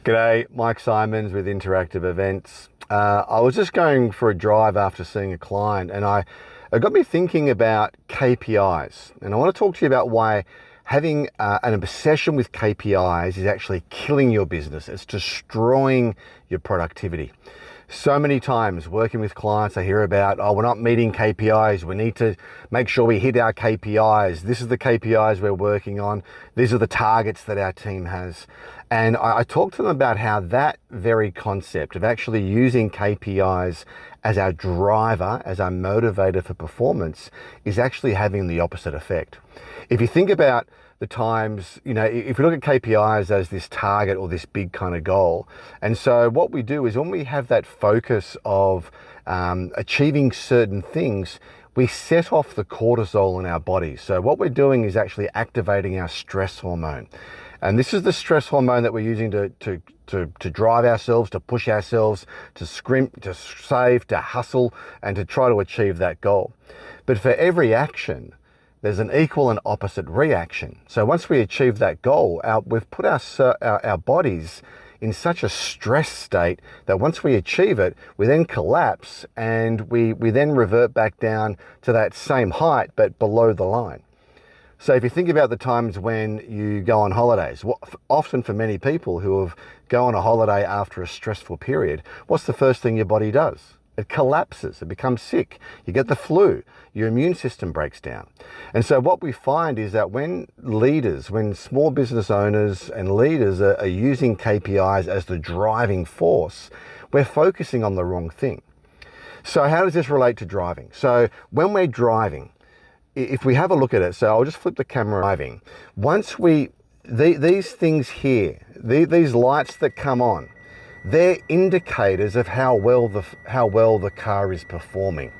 G'day, Mike Simons with Interactive Events. I was just going for a drive after seeing a client, and it got me thinking about KPIs. And I want to talk to you about why having an obsession with KPIs is actually killing your business. It's destroying your productivity. So many times working with clients, I hear about, oh, we're not meeting KPIs. We need to make sure we hit our KPIs. This is the KPIs we're working on. These are the targets that our team has. And I talk to them about how that very concept of actually using KPIs as our driver, as our motivator for performance, is actually having the opposite effect. If you think about the times, if we look at KPIs as this target or this big kind of goal, and so what we do is when we have that focus of achieving certain things, we set off the cortisol in our body. So what we're doing is actually activating our stress hormone. And this is the stress hormone that we're using to drive ourselves, to push ourselves, to scrimp, to save, to hustle, and to try to achieve that goal. But for every action, there's an equal and opposite reaction. So once we achieve that goal, we've put our bodies in such a stress state that once we achieve it, we then collapse and we then revert back down to that same height, but below the line. So if you think about the times when you go on holidays, often for many people who have go on a holiday after a stressful period, what's the first thing your body does? It collapses, it becomes sick, you get the flu, your immune system breaks down. And so what we find is that when small business owners and leaders are using KPIs as the driving force, we're focusing on the wrong thing. So how does this relate to driving? So when we're driving, if we have a look at it, so I'll just flip the camera driving. Once these things here, these lights that come on, they're indicators of how well the car is performing.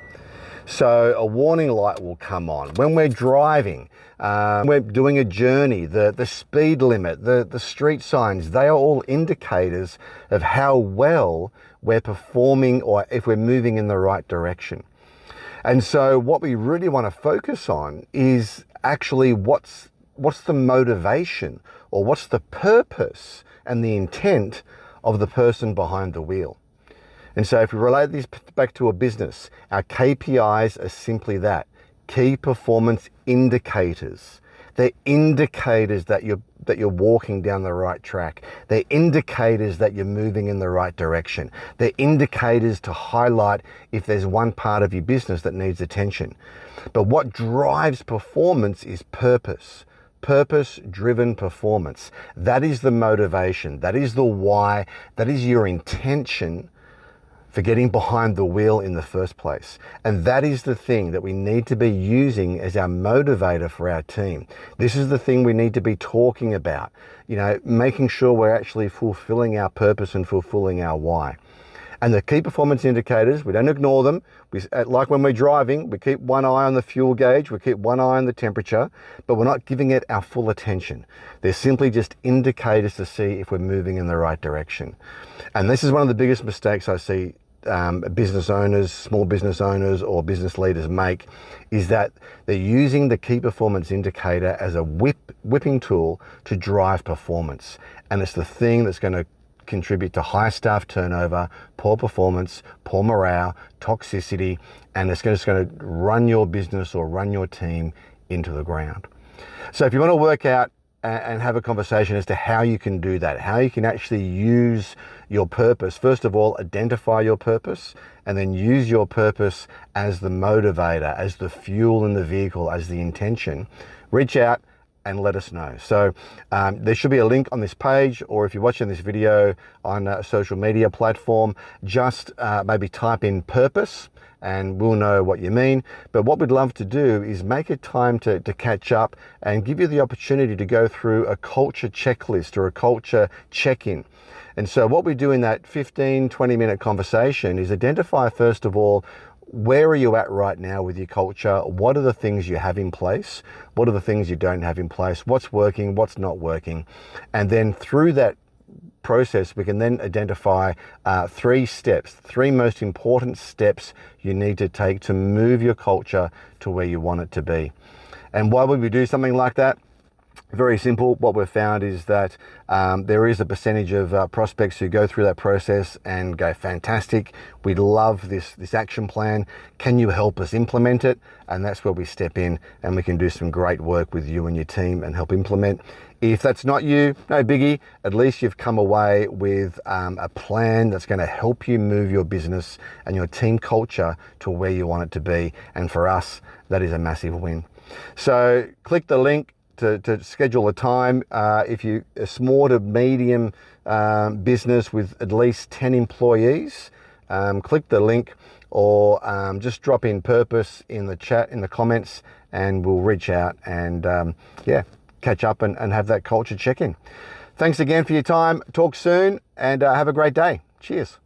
So a warning light will come on. When we're driving, we're doing a journey, the speed limit, the street signs, they are all indicators of how well we're performing or if we're moving in the right direction. And so what we really want to focus on is actually what's the motivation or what's the purpose and the intent of the person behind the wheel. And so if we relate this back to a business, our KPIs are simply that, key performance indicators. They're indicators that you're walking down the right track. They're indicators that you're moving in the right direction. They're indicators to highlight if there's one part of your business that needs attention. But what drives performance is purpose. Purpose-driven performance. That is the motivation. That is the why. That is your intention for getting behind the wheel in the first place. And that is the thing that we need to be using as our motivator for our team. This is the thing we need to be talking about, making sure we're actually fulfilling our purpose and fulfilling our why. And the key performance indicators, we don't ignore them. Like when we're driving, we keep one eye on the fuel gauge, we keep one eye on the temperature, but we're not giving it our full attention. They're simply just indicators to see if we're moving in the right direction. And this is one of the biggest mistakes I see business owners, small business owners or business leaders make, is that they're using the key performance indicator as a whipping tool to drive performance. And it's the thing that's going to contribute to high staff turnover, poor performance, poor morale, toxicity, and it's just going to run your business or run your team into the ground. So if you want to work out and have a conversation as to how you can do that, how you can actually use your purpose. First of all, identify your purpose and then use your purpose as the motivator, as the fuel in the vehicle, as the intention. Reach out and let us know. So there should be a link on this page, or if you're watching this video on a social media platform, just maybe type in purpose and we'll know what you mean. But what we'd love to do is make it time to catch up and give you the opportunity to go through a culture checklist or a culture check-in. And so what we do in that 15, 20-minute conversation is identify, first of all, where are you at right now with your culture? What are the things you have in place? What are the things you don't have in place? What's working? What's not working? And then through that process, we can then identify three most important steps you need to take to move your culture to where you want it to be. And why would we do something like that? Very simple. What we've found is that there is a percentage of prospects who go through that process and go, fantastic, we love this action plan. Can you help us implement it? And that's where we step in and we can do some great work with you and your team and help implement. If that's not you, no biggie. At least you've come away with a plan that's going to help you move your business and your team culture to where you want it to be. And for us, that is a massive win. So click the link to schedule a time. If you're a small to medium business with at least 10 employees, click the link or just drop in purpose in the chat, in the comments, and we'll reach out and catch up and have that culture check-in. Thanks again for your time. Talk soon and have a great day. Cheers.